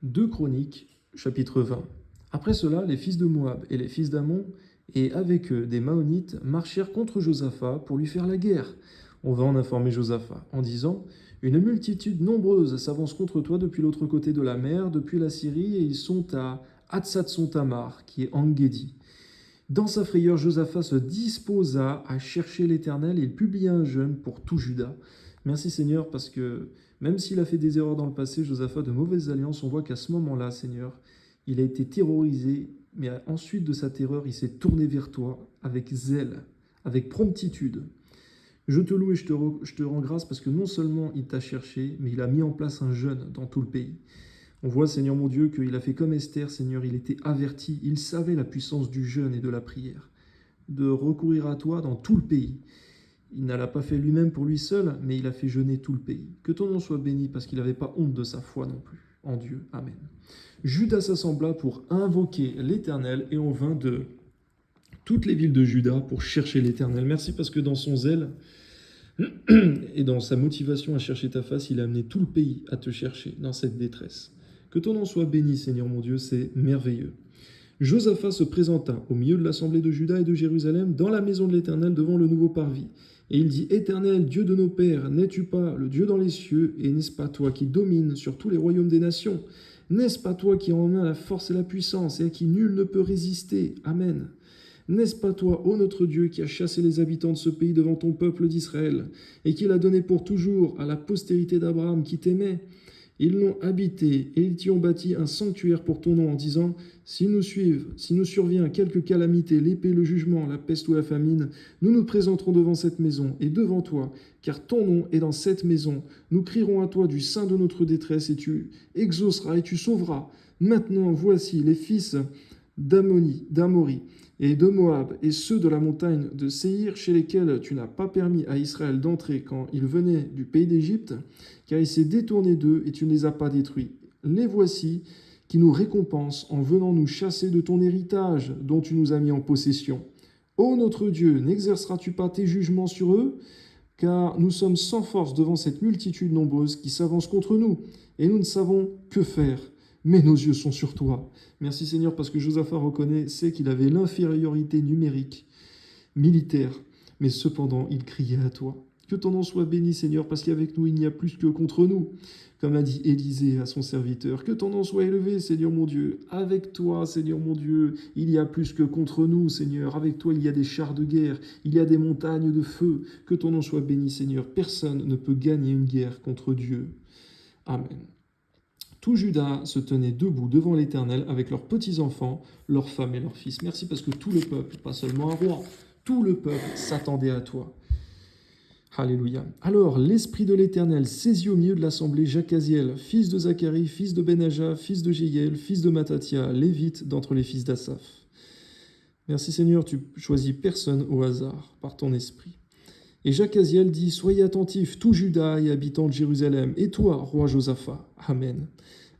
2 Chroniques, chapitre 20. Après cela, les fils de Moab et les fils d'Ammon, et avec eux des Maonites, marchèrent contre Josaphat pour lui faire la guerre. On va en informer Josaphat en disant: Une multitude nombreuse s'avance contre toi depuis l'autre côté de la mer, depuis la Syrie, et ils sont à Hatsatson-Tamar, qui est En-Gedi. Dans sa frayeur, Josaphat se disposa à chercher l'Éternel et il publia un jeûne pour tout Juda. Merci Seigneur, parce que même s'il a fait des erreurs dans le passé, Josaphat, de mauvaises alliances, on voit qu'à ce moment-là, Seigneur, il a été terrorisé, mais ensuite de sa terreur, il s'est tourné vers toi avec zèle, avec promptitude. Je te loue et je te rends grâce parce que non seulement il t'a cherché, mais il a mis en place un jeûne dans tout le pays. On voit, Seigneur mon Dieu, qu'il a fait comme Esther, Seigneur, il était averti, il savait la puissance du jeûne et de la prière, de recourir à toi dans tout le pays. Il ne l'a pas fait lui-même pour lui seul, mais il a fait jeûner tout le pays. Que ton nom soit béni, parce qu'il n'avait pas honte de sa foi non plus. En Dieu. Amen. Judas s'assembla pour invoquer l'Éternel, et on vint de toutes les villes de Juda pour chercher l'Éternel. Merci, parce que dans son zèle et dans sa motivation à chercher ta face, il a amené tout le pays à te chercher dans cette détresse. Que ton nom soit béni, Seigneur mon Dieu, c'est merveilleux. Josaphat se présenta au milieu de l'assemblée de Juda et de Jérusalem dans la maison de l'Éternel devant le nouveau parvis. Et il dit: Éternel, Dieu de nos pères, n'es-tu pas le Dieu dans les cieux, et n'est-ce pas toi qui domines sur tous les royaumes des nations? N'est-ce pas toi qui as en main la force et la puissance, et à qui nul ne peut résister? Amen. N'est-ce pas toi, ô notre Dieu, qui as chassé les habitants de ce pays devant ton peuple d'Israël, et qui l'a donné pour toujours à la postérité d'Abraham qui t'aimait? Ils l'ont habité, et ils t'y ont bâti un sanctuaire pour ton nom, en disant: si nous survient quelque calamité, l'épée, le jugement, la peste ou la famine, nous nous présenterons devant cette maison et devant toi, car ton nom est dans cette maison. Nous crierons à toi du sein de notre détresse, et tu exauceras et tu sauveras. Maintenant, voici les fils d'Amori et de Moab, et ceux de la montagne de Séhir, chez lesquels tu n'as pas permis à Israël d'entrer quand il venait du pays d'Égypte, car il s'est détourné d'eux et tu ne les as pas détruits. Les voici qui nous récompensent en venant nous chasser de ton héritage dont tu nous as mis en possession. Ô notre Dieu, n'exerceras-tu pas tes jugements sur eux? Car nous sommes sans force devant cette multitude nombreuse qui s'avance contre nous, et nous ne savons que faire. Mais nos yeux sont sur toi. Merci Seigneur, parce que Josaphat sait qu'il avait l'infériorité numérique, militaire, mais cependant il criait à toi. Que ton nom soit béni Seigneur, parce qu'avec nous il n'y a plus que contre nous, comme l'a dit Élisée à son serviteur. Que ton nom soit élevé Seigneur mon Dieu. Avec toi Seigneur mon Dieu, il y a plus que contre nous Seigneur. Avec toi il y a des chars de guerre, il y a des montagnes de feu. Que ton nom soit béni Seigneur. Personne ne peut gagner une guerre contre Dieu. Amen. Tout Juda se tenait debout devant l'Éternel avec leurs petits-enfants, leurs femmes et leurs fils. Merci, parce que tout le peuple, pas seulement un roi, tout le peuple s'attendait à toi. Alléluia. Alors l'Esprit de l'Éternel saisit au milieu de l'assemblée Jacaziel, fils de Zacharie, fils de Benaja, fils de Jéhiel, fils de Matathia, lévite d'entre les fils d'Asaph. Merci Seigneur, tu choisis personne au hasard par ton esprit. Et Jacaziel dit: Soyez attentifs, tout Juda et habitants de Jérusalem, et toi, roi Josaphat. Amen.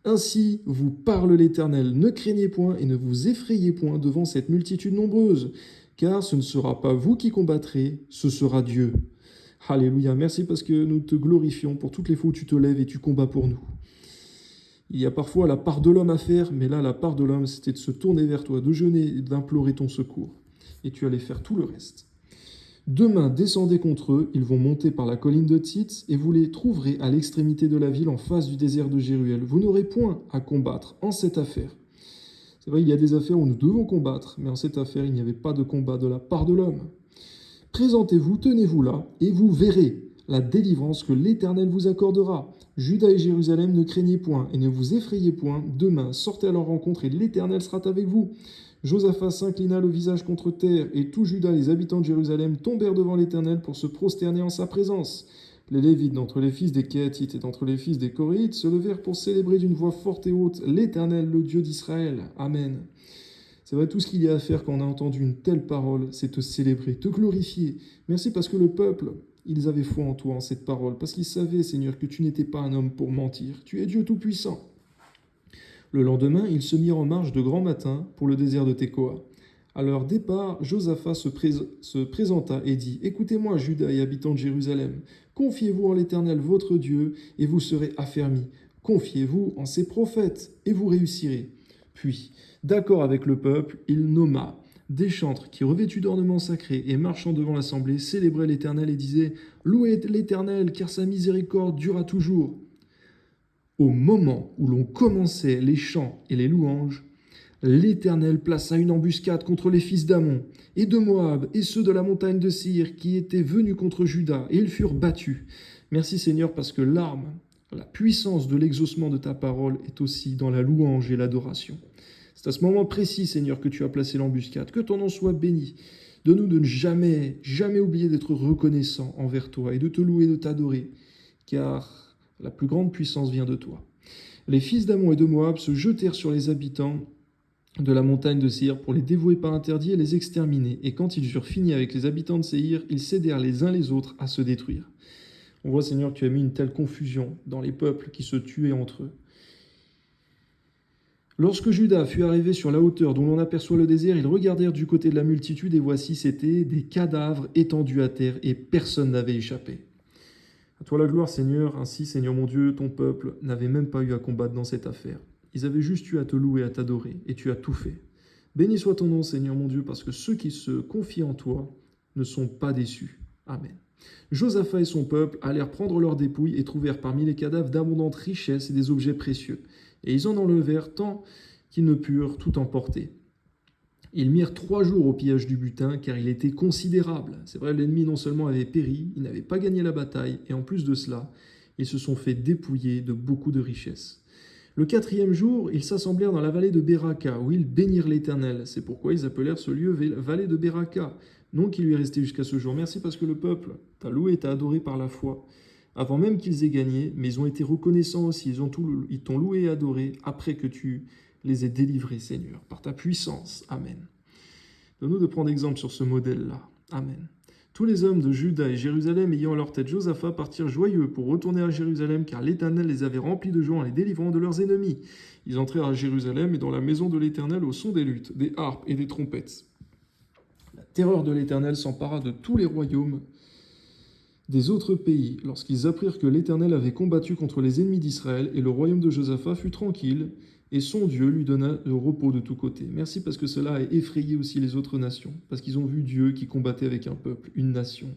Ainsi vous parle l'Éternel: ne craignez point et ne vous effrayez point devant cette multitude nombreuse, car ce ne sera pas vous qui combattrez, ce sera Dieu. Alléluia. Merci, parce que nous te glorifions pour toutes les fois où tu te lèves et tu combats pour nous. Il y a parfois la part de l'homme à faire, mais là, la part de l'homme, c'était de se tourner vers toi, de jeûner et d'implorer ton secours. Et tu allais faire tout le reste. Demain, descendez contre eux, ils vont monter par la colline de Tzitz, et vous les trouverez à l'extrémité de la ville en face du désert de Jéruel. Vous n'aurez point à combattre en cette affaire. C'est vrai, il y a des affaires où nous devons combattre, mais en cette affaire, il n'y avait pas de combat de la part de l'homme. Présentez-vous, tenez-vous là, et vous verrez la délivrance que l'Éternel vous accordera. Juda et Jérusalem, ne craignez point et ne vous effrayez point. Demain, sortez à leur rencontre et l'Éternel sera avec vous. Josaphat s'inclina le visage contre terre, et tout Juda et les habitants de Jérusalem tombèrent devant l'Éternel pour se prosterner en sa présence. Les Lévites d'entre les fils des Kéhathites et d'entre les fils des Coréites se levèrent pour célébrer d'une voix forte et haute l'Éternel, le Dieu d'Israël. Amen. C'est vrai, tout ce qu'il y a à faire quand on a entendu une telle parole, c'est te célébrer, te glorifier. Merci, parce que le peuple, ils avaient foi en toi, en cette parole, parce qu'ils savaient, Seigneur, que tu n'étais pas un homme pour mentir. Tu es Dieu Tout-Puissant. Le lendemain, ils se mirent en marche de grand matin pour le désert de Tekoa. À leur départ, Josaphat se présenta et dit: Écoutez-moi, Juda et habitants de Jérusalem, confiez-vous en l'Éternel votre Dieu, et vous serez affermis. Confiez-vous en ces prophètes, et vous réussirez. » Puis, d'accord avec le peuple, il nomma des chantres qui, revêtus d'ornements sacrés et marchant devant l'assemblée, célébraient l'Éternel et disaient « Louez l'Éternel, car sa miséricorde durera toujours. » Au moment où l'on commençait les chants et les louanges, l'Éternel plaça une embuscade contre les fils d'Ammon et de Moab et ceux de la montagne de Séhir qui étaient venus contre Juda, et ils furent battus. Merci Seigneur, parce que l'arme, la puissance de l'exaucement de ta parole est aussi dans la louange et l'adoration. C'est à ce moment précis, Seigneur, que tu as placé l'embuscade. Que ton nom soit béni. Donne-nous de ne jamais, jamais oublier d'être reconnaissant envers toi et de te louer, de t'adorer, car la plus grande puissance vient de toi. Les fils d'Ammon et de Moab se jetèrent sur les habitants de la montagne de Séhir pour les dévouer par interdit et les exterminer. Et quand ils eurent fini avec les habitants de Séhir, ils cédèrent les uns les autres à se détruire. On voit, Seigneur, que tu as mis une telle confusion dans les peuples qui se tuaient entre eux. Lorsque Juda fut arrivé sur la hauteur dont l'on aperçoit le désert, ils regardèrent du côté de la multitude, et voici, c'étaient des cadavres étendus à terre, et personne n'avait échappé. À toi la gloire, Seigneur. Ainsi, Seigneur mon Dieu, ton peuple n'avait même pas eu à combattre dans cette affaire. Ils avaient juste eu à te louer, à t'adorer, et tu as tout fait. Béni soit ton nom, Seigneur mon Dieu, parce que ceux qui se confient en toi ne sont pas déçus. Amen. Josaphat et son peuple allèrent prendre leurs dépouilles et trouvèrent parmi les cadavres d'abondantes richesses et des objets précieux. Et ils en enlevèrent tant qu'ils ne purent tout emporter. Ils mirent 3 jours au pillage du butin, car il était considérable. C'est vrai, l'ennemi non seulement avait péri, il n'avait pas gagné la bataille, et en plus de cela, ils se sont fait dépouiller de beaucoup de richesses. Le 4e jour, ils s'assemblèrent dans la vallée de Beraka, où ils bénirent l'Éternel. C'est pourquoi ils appelèrent ce lieu vallée de Beraka, nom qui lui est resté jusqu'à ce jour. Merci parce que le peuple t'a loué et t'a adoré par la foi, avant même qu'ils aient gagné, mais ils ont été reconnaissants aussi. Ils t'ont loué et adoré après que tu les aies délivrés, Seigneur, par ta puissance. Amen. Donne-nous de prendre exemple sur ce modèle-là. Amen. Tous les hommes de Juda et Jérusalem ayant à leur tête Josaphat partirent joyeux pour retourner à Jérusalem, car l'Éternel les avait remplis de joie en les délivrant de leurs ennemis. Ils entrèrent à Jérusalem et dans la maison de l'Éternel au son des luttes, des harpes et des trompettes. La terreur de l'Éternel s'empara de tous les royaumes des autres pays, lorsqu'ils apprirent que l'Éternel avait combattu contre les ennemis d'Israël, et le royaume de Josaphat fut tranquille, et son Dieu lui donna le repos de tous côtés. Merci parce que cela a effrayé aussi les autres nations, parce qu'ils ont vu Dieu qui combattait avec un peuple, une nation.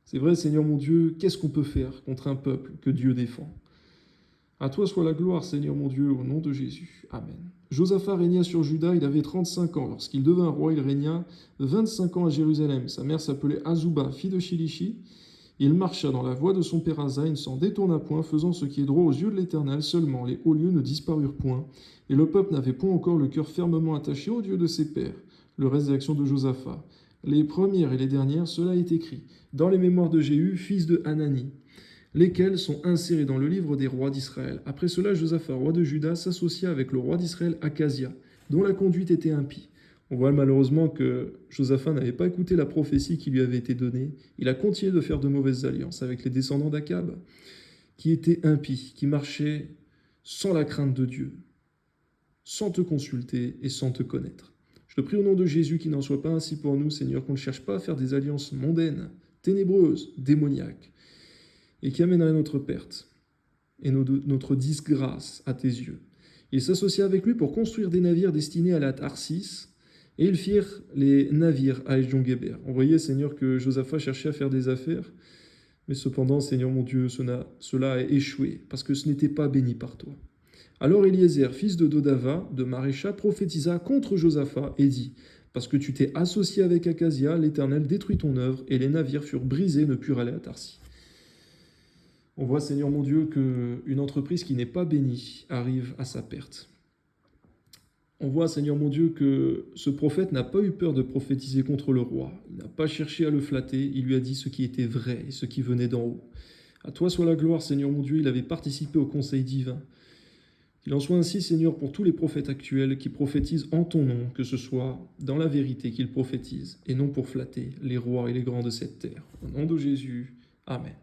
C'est vrai, Seigneur mon Dieu, qu'est-ce qu'on peut faire contre un peuple que Dieu défend? À toi soit la gloire, Seigneur mon Dieu, au nom de Jésus. Amen. Josaphat régna sur Juda, il avait 35 ans. Lorsqu'il devint roi, il régna 25 ans à Jérusalem. Sa mère s'appelait Azouba, fille de Shilishi. Il marcha dans la voie de son père Asa, il ne s'en détourna point, faisant ce qui est droit aux yeux de l'Éternel. Seulement les hauts lieux ne disparurent point, et le peuple n'avait point encore le cœur fermement attaché au Dieu de ses pères. Le reste des actions de Josaphat, les premières et les dernières, cela est écrit dans les mémoires de Jéhu, fils de Hanani, lesquels sont insérés dans le livre des rois d'Israël. Après cela, Josaphat, roi de Juda, s'associa avec le roi d'Israël Akazia, dont la conduite était impie. On voit malheureusement que Josaphat n'avait pas écouté la prophétie qui lui avait été donnée. Il a continué de faire de mauvaises alliances avec les descendants d'Akab, qui étaient impies, qui marchaient sans la crainte de Dieu, sans te consulter et sans te connaître. Je te prie au nom de Jésus qu'il n'en soit pas ainsi pour nous, Seigneur, qu'on ne cherche pas à faire des alliances mondaines, ténébreuses, démoniaques, et qui amèneraient notre perte et notre disgrâce à tes yeux. Il s'associa avec lui pour construire des navires destinés à la Tarsis, et ils firent les navires à Ejon-Guéber. On voyait, Seigneur, que Josaphat cherchait à faire des affaires, mais cependant, Seigneur mon Dieu, cela a échoué, parce que ce n'était pas béni par toi. Alors Eliezer, fils de Dodava, de Marécha, prophétisa contre Josaphat et dit, « Parce que tu t'es associé avec Akazia, l'Éternel détruit ton œuvre, et les navires furent brisés, ne purent aller à Tarsis. » On voit, Seigneur mon Dieu, qu'une entreprise qui n'est pas bénie arrive à sa perte. On voit, Seigneur mon Dieu, que ce prophète n'a pas eu peur de prophétiser contre le roi. Il n'a pas cherché à le flatter, il lui a dit ce qui était vrai et ce qui venait d'en haut. À toi soit la gloire, Seigneur mon Dieu, il avait participé au conseil divin. Qu'il en soit ainsi, Seigneur, pour tous les prophètes actuels qui prophétisent en ton nom, que ce soit dans la vérité qu'ils prophétisent, et non pour flatter les rois et les grands de cette terre. Au nom de Jésus, Amen.